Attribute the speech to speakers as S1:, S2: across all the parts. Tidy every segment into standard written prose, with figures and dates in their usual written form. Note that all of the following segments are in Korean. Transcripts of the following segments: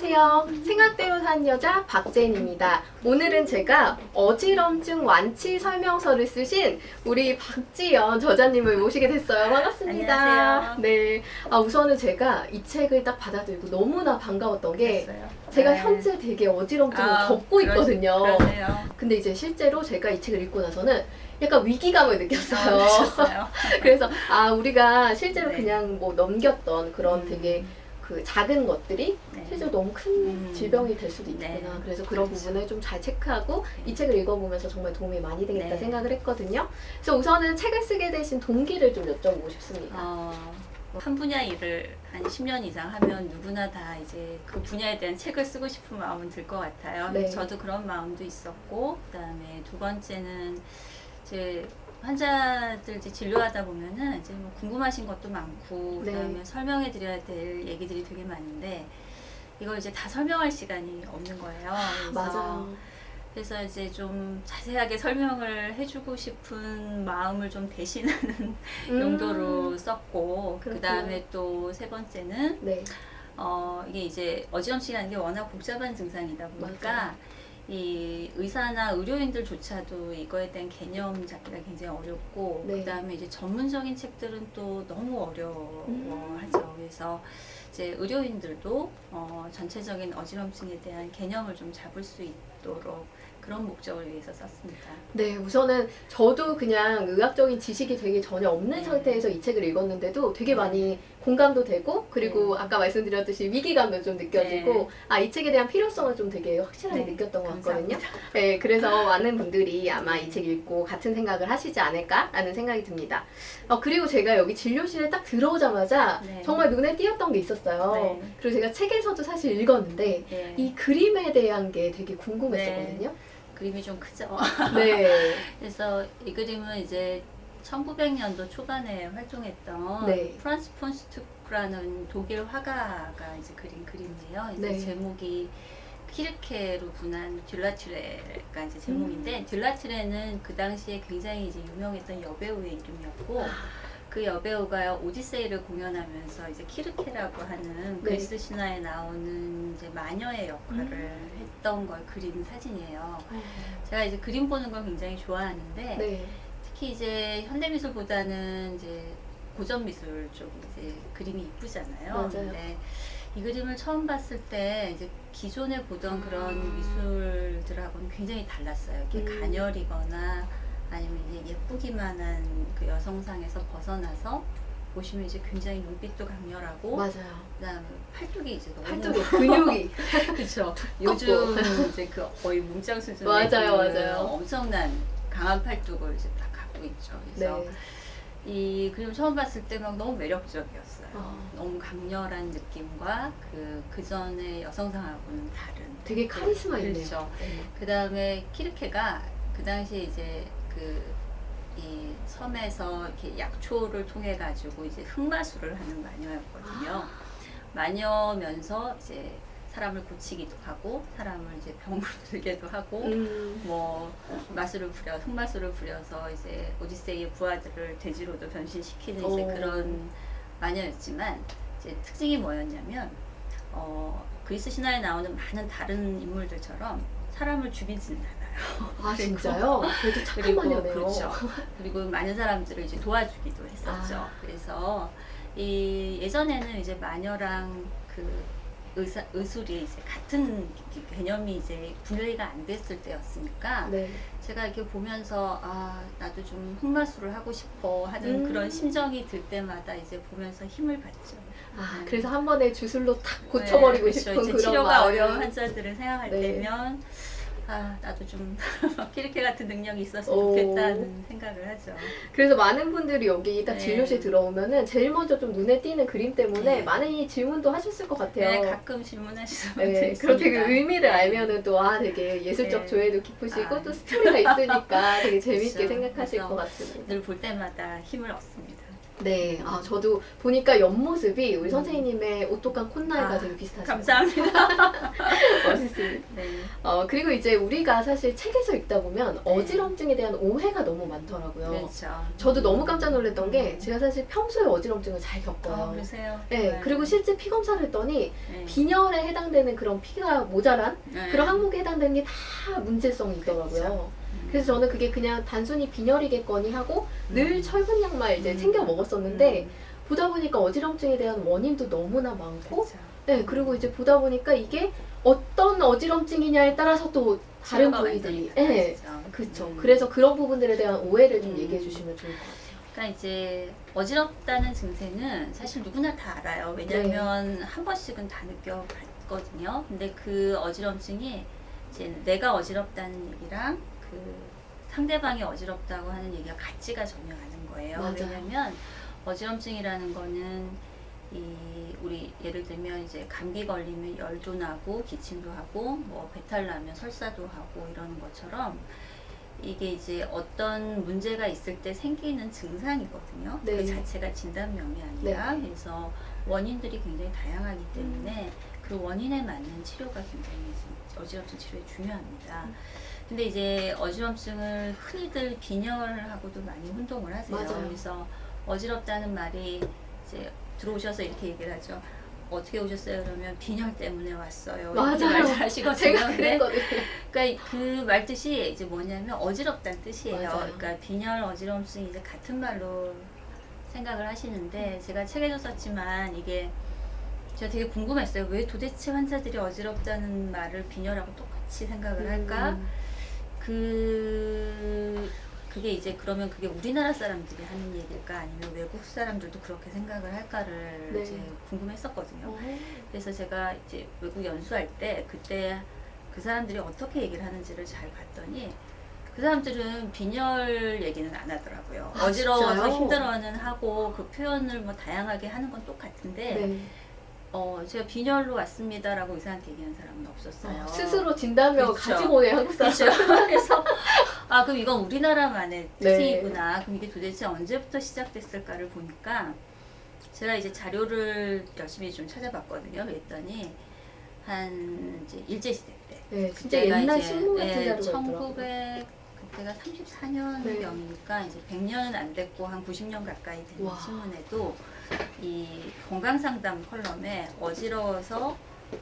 S1: 안녕하세요. 생각대로 산 여자 박재인입니다. 오늘은 제가 어지럼증 완치 설명서를 쓰신 우리 박지연 저자님을 모시게 됐어요. 반갑습니다.
S2: 안녕하세요.
S1: 네. 우선은 제가 이 책을 딱 받아들고 너무나 반가웠던 게
S2: 그랬어요.
S1: 제가
S2: 네.
S1: 현재 되게 어지럼증을 겪고 있거든요.
S2: 그러세요.
S1: 근데 이제 실제로 제가 이 책을 읽고 나서는 약간 위기감을 느꼈어요.
S2: 그러셨어요.
S1: 그래서 우리가 실제로
S2: 네.
S1: 그냥 뭐 넘겼던 그런 되게 그 작은 것들이
S2: 네.
S1: 실제로 너무 큰 질병이 될 수도 있구나.
S2: 네.
S1: 그래서 그런
S2: 그렇죠.
S1: 부분을 좀 잘 체크하고 이 책을 읽어보면서 정말 도움이 많이 되겠다
S2: 네.
S1: 생각을 했거든요. 그래서 우선은 책을 쓰게 되신 동기를 좀 여쭤보고 싶습니다.
S2: 한 분야 일을 한 10년 이상 하면 누구나 다 이제 그 분야에 대한 책을 쓰고 싶은 마음은 들 것 같아요.
S1: 네.
S2: 저도 그런 마음도 있었고, 그다음에 두 번째는 이제 환자들 이제 진료하다 보면은 이제 뭐 궁금하신 것도 많고,
S1: 네.
S2: 그다음에 설명해 드려야 될 얘기들이 되게 많은데 이걸 이제 다 설명할 시간이 없는 거예요.
S1: 맞아요.
S2: 그래서 이제 좀 자세하게 설명을 해주고 싶은 마음을 좀 대신하는 용도로 썼고, 그 다음에 또 세 번째는
S1: 네.
S2: 이게 이제 어지럼증이라는 게 워낙 복잡한 증상이다 보니까
S1: 맞아요.
S2: 이 의사나 의료인들조차도 이거에 대한 개념 잡기가 굉장히 어렵고,
S1: 네.
S2: 그 다음에 이제 전문적인 책들은 또 너무 어려워하죠. 그래서 이제 의료인들도 전체적인 어지럼증에 대한 개념을 좀 잡을 수 있도록 그런 목적을 위해서 썼습니다.
S1: 네, 우선은 저도 그냥 의학적인 지식이 되게 전혀 없는
S2: 네.
S1: 상태에서 이 책을 읽었는데도 되게
S2: 네.
S1: 많이 공감도 되고, 그리고
S2: 네.
S1: 아까 말씀드렸듯이 위기감도 좀 느껴지고, 이 책에 대한 필요성을 좀 되게 확실하게
S2: 네,
S1: 느꼈던 것 같거든요.
S2: 감사합니다.
S1: 네, 그래서 많은 분들이 아마 이 책 읽고 같은 생각을 하시지 않을까라는 생각이 듭니다. 그리고 제가 여기 진료실에 딱 들어오자마자
S2: 네.
S1: 정말 눈에 띄었던 게 있었어요.
S2: 네.
S1: 그리고 제가 책에서도 사실 읽었는데,
S2: 네.
S1: 이 그림에 대한 게 되게 궁금했었거든요.
S2: 그림이 좀 크죠.
S1: 네.
S2: 그래서 이 그림은 이제 1900년도 초반에 활동했던
S1: 네.
S2: 프란츠 폰 스투크라는 독일 화가가 이제 그린 그림이에요. 이제
S1: 네.
S2: 제목이 키르케로 분한 듈라투레가 이제 제목인데, 듈라투레는 그 당시에 굉장히 이제 유명했던 여배우의 이름이었고, 그 여배우가 오디세이를 공연하면서 이제 키르케라고 하는
S1: 네.
S2: 그리스 신화에 나오는 이제 마녀의 역할을 했던 걸 그린 사진이에요. 제가 이제 그림 보는 걸 굉장히 좋아하는데,
S1: 네.
S2: 특히 이제 현대미술보다는 이제 고전미술 쪽 이제 그림이 이쁘잖아요.
S1: 맞아요.
S2: 근데 이 그림을 처음 봤을 때 이제 기존에 보던 그런 미술들하고는 굉장히 달랐어요. 이렇게 가녀리거나 아니면 이제 예쁘기만 한 그 여성상에서 벗어나서 보시면 이제 굉장히 눈빛도 강렬하고,
S1: 맞아요.
S2: 그다음에 팔뚝이 이제 너무
S1: 팔뚝에 근육이.
S2: 그렇죠. 요즘 이제 그 거의 뭉짱 수준의
S1: 맞아요, 맞아요.
S2: 엄청난 강한 팔뚝을 이제 딱 갖고 있죠. 그래서
S1: 네.
S2: 이 그림 처음 봤을 때 막 너무 매력적이었어요.
S1: 아.
S2: 너무 강렬한 느낌과 그 전의 여성상하고는 다른.
S1: 되게 카리스마 있네요.
S2: 그렇죠.
S1: 네.
S2: 그 다음에 키르케가 그 당시에 이제 이 섬에서 이렇게 약초를 통해 가지고 이제 흑마술을 하는 마녀였거든요. 마녀면서 이제 사람을 고치기도 하고 사람을 이제 병으로 들게도 하고 뭐 흑마술을 부려서 이제 오디세이의 부하들을 돼지로도 변신시키는 이제 그런 마녀였지만, 이제 특징이 뭐였냐면 그리스 신화에 나오는 많은 다른 인물들처럼 사람을 죽이지는 않아요.
S1: 진짜요? 되게 착한
S2: 그리고
S1: 마녀네요.
S2: 그렇죠. 그리고 많은 사람들을 이제 도와주기도 했었죠. 그래서 이 예전에는 이제 마녀랑 그 의술이 이제 같은 개념이 이제 분리가 안 됐을 때였으니까,
S1: 네.
S2: 제가 이렇게 보면서 나도 좀 흑마술을 하고 싶어 하는 그런 심정이 들 때마다 이제 보면서 힘을 받죠.
S1: 그래서 한 번에 주술로 탁 고쳐버리고
S2: 그렇죠.
S1: 싶은
S2: 이제
S1: 그런
S2: 치료가
S1: 마음.
S2: 어려운 환자들을 생각할
S1: 네.
S2: 때면 나도 좀 키르케 같은 능력이 있었으면 좋겠다는 생각을 하죠.
S1: 그래서 많은 분들이 여기 딱
S2: 네.
S1: 진료실 들어오면은 제일 먼저 좀 눈에 띄는 그림 때문에
S2: 네.
S1: 많이 질문도 하셨을 것 같아요.
S2: 네, 가끔 질문하시는 분들
S1: 네,
S2: 있습니다.
S1: 그런 되게 의미를 알면은 또 되게 예술적
S2: 네.
S1: 조예도 깊으시고 또 스토리가 있으니까 되게 재밌게
S2: 그렇죠.
S1: 생각하실
S2: 그래서
S1: 것 같습니다.
S2: 늘 볼 때마다 힘을 얻습니다.
S1: 네, 저도 보니까 옆모습이 우리 선생님의 오똑한 콧날과 되게 비슷하시고
S2: 감사합니다.
S1: 멋있습니다.
S2: 네.
S1: 그리고 이제 우리가 사실 책에서 읽다 보면 어지럼증에 대한 오해가 너무 많더라고요.
S2: 그렇죠.
S1: 저도 너무 깜짝 놀랐던 게 제가 사실 평소에 어지럼증을 잘 겪어요.
S2: 그러세요?
S1: 네, 그리고 실제 피 검사를 했더니
S2: 네.
S1: 빈혈에 해당되는 그런 피가 모자란
S2: 네.
S1: 그런 항목에 해당되는 게 다 문제성이 있더라고요.
S2: 그렇죠.
S1: 그래서 저는 그게 그냥 단순히 빈혈이겠거니 하고 늘 철분약만 이제 챙겨 먹었었는데 보다 보니까 어지럼증에 대한 원인도 너무나 많고
S2: 그렇죠.
S1: 네, 그리고 이제 보다 보니까 이게 어떤 어지럼증이냐에 따라서 또 다른
S2: 치료가
S1: 부위들이
S2: 완전히
S1: 네,
S2: 달라지죠.
S1: 그렇죠. 그래서 그런 부분들에 대한 오해를 좀
S2: 음.
S1: 얘기해 주시면 좋을 것 같아요.
S2: 그러니까 이제 어지럽다는 증세는 사실 누구나 다 알아요. 왜냐하면 한 번씩은 다 느껴봤거든요. 근데 그 어지럼증이 이제 내가 어지럽다는 얘기랑 그 상대방이 어지럽다고 하는 얘기가 같지가 전혀 않은 거예요.
S1: 맞아요.
S2: 왜냐면 어지럼증이라는 거는 우리 예를 들면 이제 감기 걸리면 열도 나고 기침도 하고 뭐 배탈 나면 설사도 하고 이러는 것처럼 이게 이제 어떤 문제가 있을 때 생기는 증상이거든요.
S1: 네.
S2: 그 자체가 진단명이 아니라 그래서 원인들이 굉장히 다양하기 때문에 그 원인에 맞는 치료가 굉장히 어지럼증 치료에 중요합니다. 근데 이제 어지럼증을 흔히들 빈혈하고도 많이 혼동을 하세요.
S1: 맞아요.
S2: 그래서 어지럽다는 말이 이제 들어오셔서 이렇게 얘기를 하죠. 어떻게 오셨어요? 그러면 빈혈 때문에 왔어요. 이렇게
S1: 맞아요.
S2: 말씀하시거든요.
S1: 제가
S2: 근데
S1: 그랬거든요.
S2: 그러니까 그 말뜻이 이제 뭐냐면 어지럽다는 뜻이에요.
S1: 맞아요.
S2: 그러니까 빈혈, 어지럼증이 이제 같은 말로 생각을 하시는데 제가 책에도 썼지만 이게 제가 되게 궁금했어요. 왜 도대체 환자들이 어지럽다는 말을 빈혈하고 똑같이 생각을 할까? 그게 이제 그러면 그게 우리나라 사람들이 하는 얘기일까 아니면 외국 사람들도 그렇게 생각을 할까를
S1: 네.
S2: 이제 궁금했었거든요. 그래서 제가 이제 외국 연수할 때 그때 그 사람들이 어떻게 얘기를 하는지를 잘 봤더니 그 사람들은 빈혈 얘기는 안 하더라고요.
S1: 아,
S2: 어지러워서
S1: 진짜요?
S2: 힘들어는 하고 그 표현을 뭐 다양하게 하는 건 똑같은데
S1: 네.
S2: 제가 빈혈로 왔습니다라고 의사한테 얘기한 사람은 없었어요.
S1: 스스로 진단명을
S2: 그렇죠.
S1: 가지고 오네 한국 사람.
S2: 그렇죠. 그래서 그럼 이건 우리나라만의
S1: 네.
S2: 특징이구나. 그럼 이게 도대체 언제부터 시작됐을까를 보니까 제가 이제 자료를 열심히 좀 찾아봤거든요. 그랬더니 한 이제 일제시대 때.
S1: 네, 진짜
S2: 그때가
S1: 옛날
S2: 이제,
S1: 신문 같은 자료가
S2: 1900 그때가 34년경이니까 이제 100년은 안 됐고 한 90년 가까이 된
S1: 와.
S2: 신문에도 이 건강상담 컬럼에 어지러워서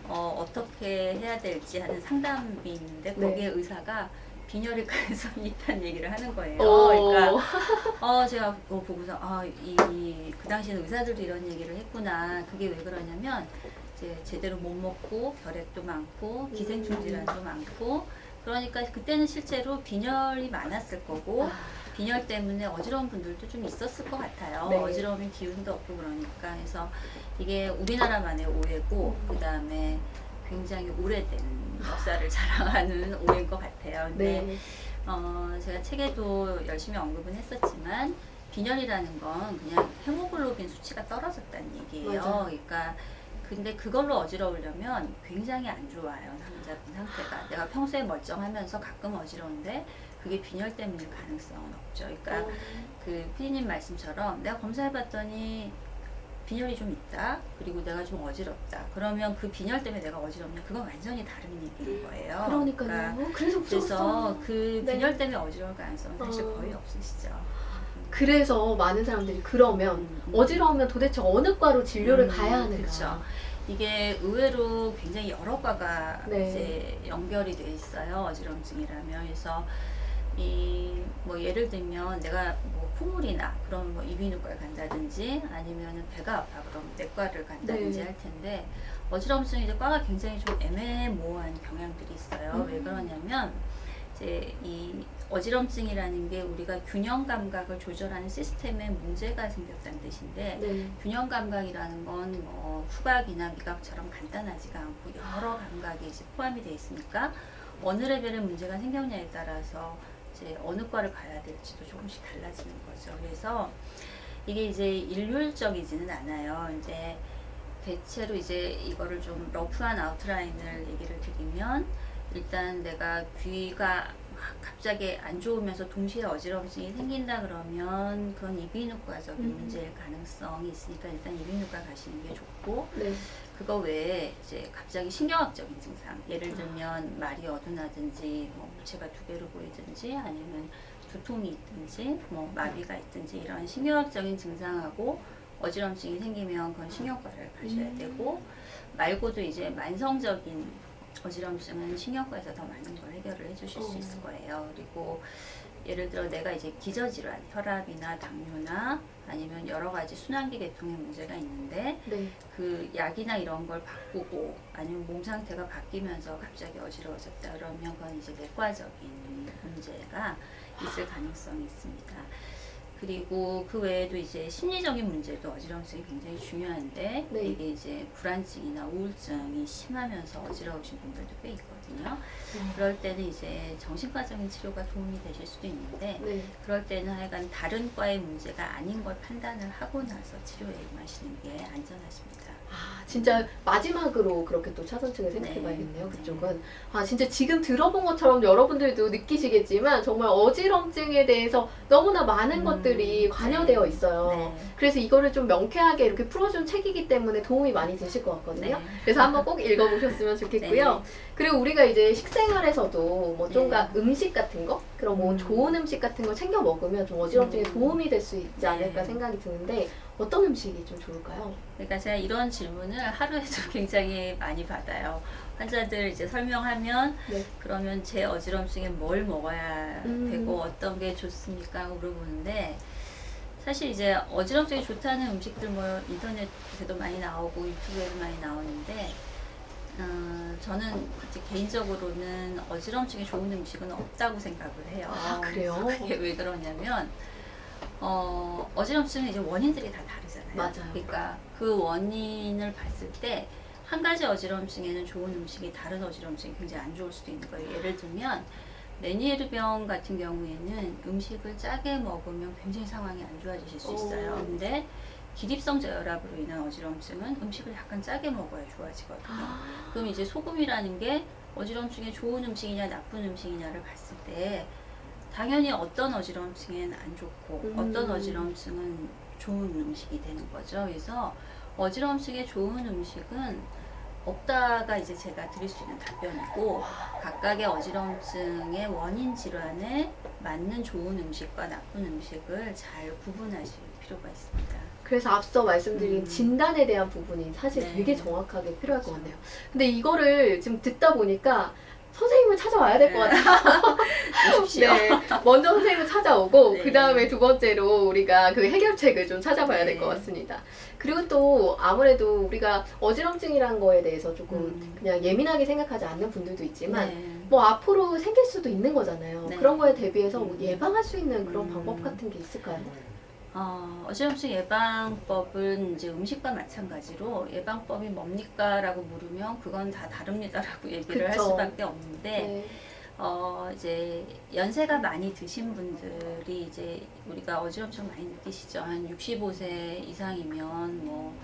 S2: 어떻게 해야 될지 하는 상담이 있는데 거기에 의사가 빈혈일 가능성이 있다는 얘기를 하는 거예요. 그러니까 제가 그거 보고서 그 당시에는 의사들도 이런 얘기를 했구나. 그게 왜 그러냐면 이제 제대로 못 먹고 결핵도 많고 기생충 질환도 많고 그러니까 그때는 실제로 빈혈이 많았을 거고 빈혈 때문에 어지러운 분들도 좀 있었을 것 같아요.
S1: 네.
S2: 어지러우면 기운도 없고 그러니까 그래서 이게 우리나라만의 오해고 그 다음에 굉장히 오래된 역사를 자랑하는 오해인 것 같아요. 근데
S1: 네.
S2: 제가 책에도 열심히 언급은 했었지만 빈혈이라는 건 그냥 헤모글로빈 수치가 떨어졌다는 얘기예요.
S1: 맞아요.
S2: 그러니까 근데 그걸로 어지러우려면 굉장히 안 좋아요. 환자분 상태가. 내가 평소에 멀쩡하면서 가끔 어지러운데 그게 빈혈 때문일 가능성은 없죠. 그러니까 그 피디님 말씀처럼 내가 검사해봤더니 빈혈이 좀 있다. 그리고 내가 좀 어지럽다. 그러면 그 빈혈 때문에 내가 어지럽냐? 그건 완전히 다른 얘기인 거예요.
S1: 그러니까요.
S2: 그래서 그
S1: 네.
S2: 빈혈 때문에 어지러울 가능성은 사실 거의 없으시죠.
S1: 그래서 많은 사람들이 그러면 어지러우면 도대체 어느 과로 진료를 가야 하는가?
S2: 그렇죠. 이게 의외로 굉장히 여러 과가
S1: 네.
S2: 이제 연결이 돼 있어요. 어지럼증이라면. 그래서 뭐 예를 들면 내가 뭐 콧물이나 그럼 뭐 이비인후과를 간다든지 아니면은 배가 아파 그럼 내과를 간다든지 할 텐데 어지럼증 이제 과가 굉장히 좀 애매모호한 경향들이 있어요. 왜 그러냐면 이제 이 어지럼증이라는 게 우리가 균형 감각을 조절하는 시스템에 문제가 생겼다는 뜻인데 균형 감각이라는 건 뭐 후각이나 미각처럼 간단하지가 않고 여러 감각이 이제 포함이 돼 있으니까 어느 레벨의 문제가 생겼냐에 따라서 이제 어느 과를 가야 될지도 조금씩 달라지는 거죠. 그래서 이게 이제 일률적이지는 않아요. 이제 대체로 이제 이거를 좀 러프한 아웃라인을 얘기를 드리면 일단 내가 귀가 갑자기 안 좋으면서 동시에 어지럼증이 생긴다 그러면 그건 이비인후과적인 문제일 가능성이 있으니까 일단 이비인후과 가시는 게 좋고 그거 외에 이제 갑자기 신경학적인 증상, 예를 들면 말이 어둔하든지 뭐 무채가 두 개로 보이든지 아니면 두통이 있든지 뭐 마비가 있든지 이런 신경학적인 증상하고 어지럼증이 생기면 그건 신경과를 가셔야 되고, 말고도 이제 만성적인 어지럼증은 신경과에서 더 많은 걸 해결을 해주실 수 있을 거예요. 그리고 예를 들어 내가 이제 기저질환, 혈압이나 당뇨나 아니면 여러 가지 순환기 계통의 문제가 있는데
S1: 네.
S2: 그 약이나 이런 걸 바꾸고 아니면 몸 상태가 바뀌면서 갑자기 어지러워졌다 그러면 그건 이제 내과적인 문제가 있을 가능성이 있습니다. 그리고 그 외에도 이제 심리적인 문제도 어지럼증이 굉장히 중요한데,
S1: 네.
S2: 이게 이제 불안증이나 우울증이 심하면서 어지러우신 분들도 꽤 있거든요. 그럴 때는 이제 정신과적인 치료가 도움이 되실 수도 있는데,
S1: 네.
S2: 그럴 때는 하여간 다른 과의 문제가 아닌 걸 판단을 하고 나서 치료에 임하시는 게 안전하십니다.
S1: 아, 진짜 마지막으로 그렇게 또 차선책을 생각해 봐야겠네요.
S2: 네.
S1: 그쪽은. 아, 진짜 지금 들어본 것처럼 여러분들도 느끼시겠지만 정말 어지럼증에 대해서 너무나 많은 것들이 관여되어
S2: 네.
S1: 있어요.
S2: 네.
S1: 그래서 이거를 좀 명쾌하게 이렇게 풀어준 책이기 때문에 도움이 많이 되실 것 같거든요.
S2: 네.
S1: 그래서 한번 꼭 읽어보셨으면 좋겠고요.
S2: 네.
S1: 그리고 우리가 이제 식생활에서도 뭐 좀가
S2: 네.
S1: 음식 같은 거, 그런 뭐 좋은 음식 같은 거 챙겨 먹으면 좀 어지럼증에 도움이 될 수 있지 않을까
S2: 네.
S1: 생각이 드는데 어떤 음식이 좀 좋을까요?
S2: 그러니까 제가 이런 질문을 하루에도 굉장히 많이 받아요. 환자들 이제 설명하면
S1: 네.
S2: 그러면 제 어지럼증에 뭘 먹어야
S1: 음.
S2: 되고 어떤 게 좋습니까? 하고 물어보는데, 사실 이제 어지럼증이 좋다는 음식들 뭐 인터넷에도 많이 나오고 유튜브에도 많이 나오는데, 저는 이제 개인적으로는 어지럼증에 좋은 음식은 없다고 생각을 해요.
S1: 아, 그래요?
S2: 그게 왜 그러냐면 어지럼증은 이제 원인들이 다 다르잖아요.
S1: 맞아요.
S2: 그러니까 그 원인을 봤을 때 한 가지 어지럼증에는 좋은 음식이 다른 어지럼증이 굉장히 안 좋을 수도 있는 거예요. 예를 들면 메니에르병 같은 경우에는 음식을 짜게 먹으면 굉장히 상황이 안 좋아지실 수 있어요.
S1: 오.
S2: 근데 기립성 저혈압으로 인한 어지럼증은 음식을 약간 짜게 먹어야 좋아지거든요. 그럼 이제 소금이라는 게 어지럼증에 좋은 음식이냐 나쁜 음식이냐를 봤을 때 당연히 어떤 어지럼증에는 안 좋고 어떤 어지럼증은 좋은 음식이 되는 거죠. 그래서 어지럼증에 좋은 음식은 없다가 이제 제가 드릴 수 있는 답변이고, 각각의 어지럼증의 원인 질환에 맞는 좋은 음식과 나쁜 음식을 잘 구분하실 필요가 있습니다.
S1: 그래서 앞서 말씀드린 진단에 대한 부분이 사실
S2: 네.
S1: 되게 정확하게 필요할 것 같네요. 근데 이거를 지금 듣다 보니까 선생님을 찾아와야 될 것 같아요.
S2: 오십시오.
S1: 네, 먼저 선생님을 찾아오고
S2: 네.
S1: 그 다음에 두 번째로 우리가 그 해결책을 좀 찾아봐야 될
S2: 네.
S1: 것 같습니다. 그리고 또 아무래도 우리가 어지럼증이라는 거에 대해서 조금 그냥 예민하게 생각하지 않는 분들도 있지만
S2: 네.
S1: 뭐 앞으로 생길 수도 있는 거잖아요.
S2: 네.
S1: 그런 거에 대비해서 뭐 예방할 수 있는 그런
S2: 음.
S1: 방법 같은 게 있을까요?
S2: 어지럼증 예방법은 이제 음식과 마찬가지로 예방법이 뭡니까? 라고 물으면 그건 다 다릅니다. 라고 얘기를 할
S1: 그쵸.
S2: 수밖에 없는데,
S1: 네.
S2: 이제 연세가 많이 드신 분들이 이제 우리가 어지럼증 많이 느끼시죠. 한 65세 이상이면 뭐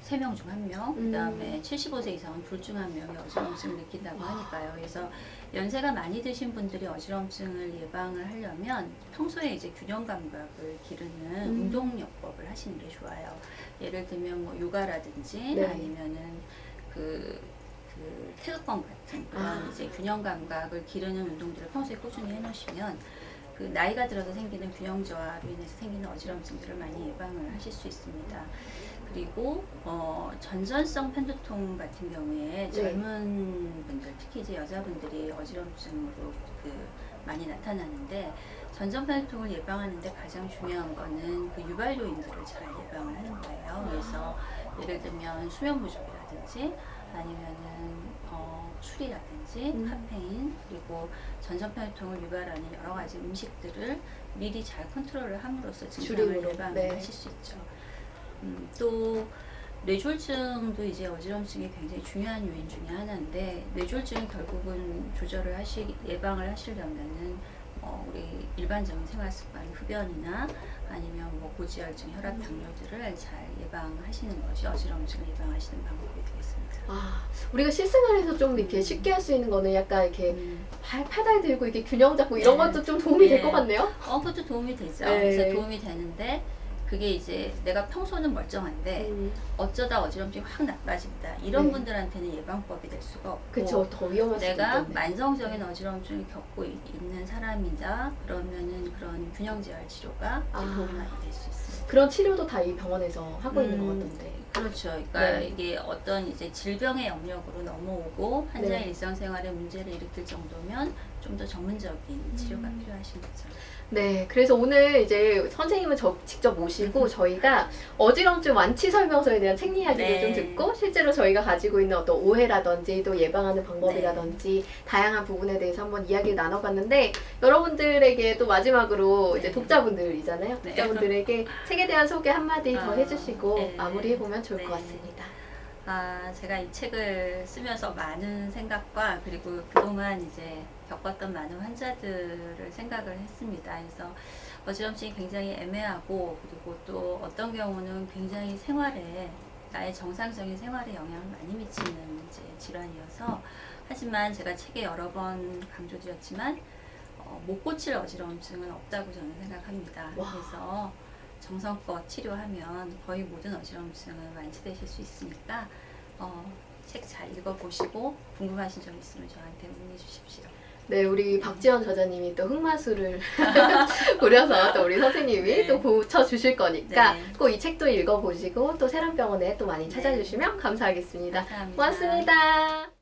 S2: 3명 중 1명, 그 다음에 75세 이상은 둘 중 1명이 어지럼증을 느낀다고 하니까요. 그래서 연세가 많이 드신 분들이 어지럼증을 예방을 하려면 평소에 이제 균형 감각을 기르는 운동요법을 하시는 게 좋아요. 예를 들면 뭐 요가라든지
S1: 네.
S2: 아니면은 그 태극권 같은 그런 이제 균형 감각을 기르는 운동들을 평소에 꾸준히 해놓으시면 그 나이가 들어서 생기는 균형 저하로 인해서 생기는 어지럼증들을 많이 예방을 하실 수 있습니다. 그리고 전전성 편두통 같은 경우에 젊은 분들, 특히 이제 여자분들이 어지럼증으로 많이 나타나는데, 전전 편두통을 예방하는데 가장 중요한 거는 그 유발 요인들을 잘 예방을 하는 거예요. 그래서 예를 들면 수면 부족이라든지 아니면은 술이라든지 카페인, 그리고 전전 편두통을 유발하는 여러 가지 음식들을 미리 잘 컨트롤을 함으로써 증상을
S1: 줄임으로.
S2: 예방을 하실 수 있죠. 또 뇌졸중도 이제 어지럼증이 굉장히 중요한 요인 중에 하나인데, 뇌졸중은 결국은 예방을 하시려면은 우리 일반적인 생활습관, 흡연이나 아니면 뭐 고지혈증, 혈압, 당뇨들을 잘 예방하시는 것이 어지럼증을 예방하시는 방법이 되겠습니다.
S1: 우리가 실생활에서 좀 이렇게 쉽게 할 수 있는 거는 약간 이렇게 팔다리 들고 이렇게 균형 잡고 이런
S2: 네.
S1: 것도 좀 도움이 될
S2: 네.
S1: 것 같네요.
S2: 그것도 도움이 되죠.
S1: 네.
S2: 그래서 도움이 되는데 그게 이제 내가 평소는 멀쩡한데 어쩌다 어지럼증이 확 나빠진다. 이런
S1: 네.
S2: 분들한테는 예방법이 될 수가 없고
S1: 그쵸, 더 위험할 수도
S2: 내가
S1: 있겠네.
S2: 만성적인 어지럼증을 겪고 있는 사람이다. 그러면은 그런 균형재활 치료가 이제
S1: 아.
S2: 도움이 많이 될 수 있습니다.
S1: 그런 치료도 다 이 병원에서 하고 있는 것 같던데.
S2: 그렇죠. 그러니까
S1: 네.
S2: 이게 어떤 이제 질병의 영역으로 넘어오고 환자의
S1: 네.
S2: 일상생활에 문제를 일으킬 정도면 좀 더 전문적인 치료가 필요하신 거죠.
S1: 네, 그래서 오늘 이제 선생님을 직접 모시고 저희가 어지럼증 완치 설명서에 대한 책 이야기도
S2: 네.
S1: 좀 듣고 실제로 저희가 가지고 있는 어떤 오해라든지 또 예방하는 방법이라든지 다양한 부분에 대해서 한번 이야기를 나눠봤는데 여러분들에게 또 마지막으로 이제
S2: 네.
S1: 독자분들이잖아요.
S2: 네.
S1: 독자분들에게 책에 대한 소개 한마디 더
S2: 아,
S1: 해주시고
S2: 네.
S1: 마무리해보면 좋을 것
S2: 네.
S1: 같습니다.
S2: 제가 이 책을 쓰면서 많은 생각과 그리고 그동안 이제 겪었던 많은 환자들을 생각을 했습니다. 그래서 어지럼증이 굉장히 애매하고 그리고 또 어떤 경우는 굉장히 생활에 나의 정상적인 생활에 영향을 많이 미치는 이제 질환이어서 하지만 제가 책에 여러 번 강조드렸지만 못 고칠 어지럼증은 없다고 저는 생각합니다.
S1: 와.
S2: 그래서 정성껏 치료하면 거의 모든 어지럼증은 완치되실 수 있으니까 책 잘 읽어보시고 궁금하신 점 있으면 저한테 문의 주십시오.
S1: 네, 우리 박지연 저자님이 또 흑마술을 부려서 또 우리 선생님이
S2: 네.
S1: 또 고쳐주실 거니까
S2: 네.
S1: 꼭 이 책도 읽어보시고 또 세란병원에 또 많이 찾아주시면 감사하겠습니다.
S2: 감사합니다.
S1: 고맙습니다.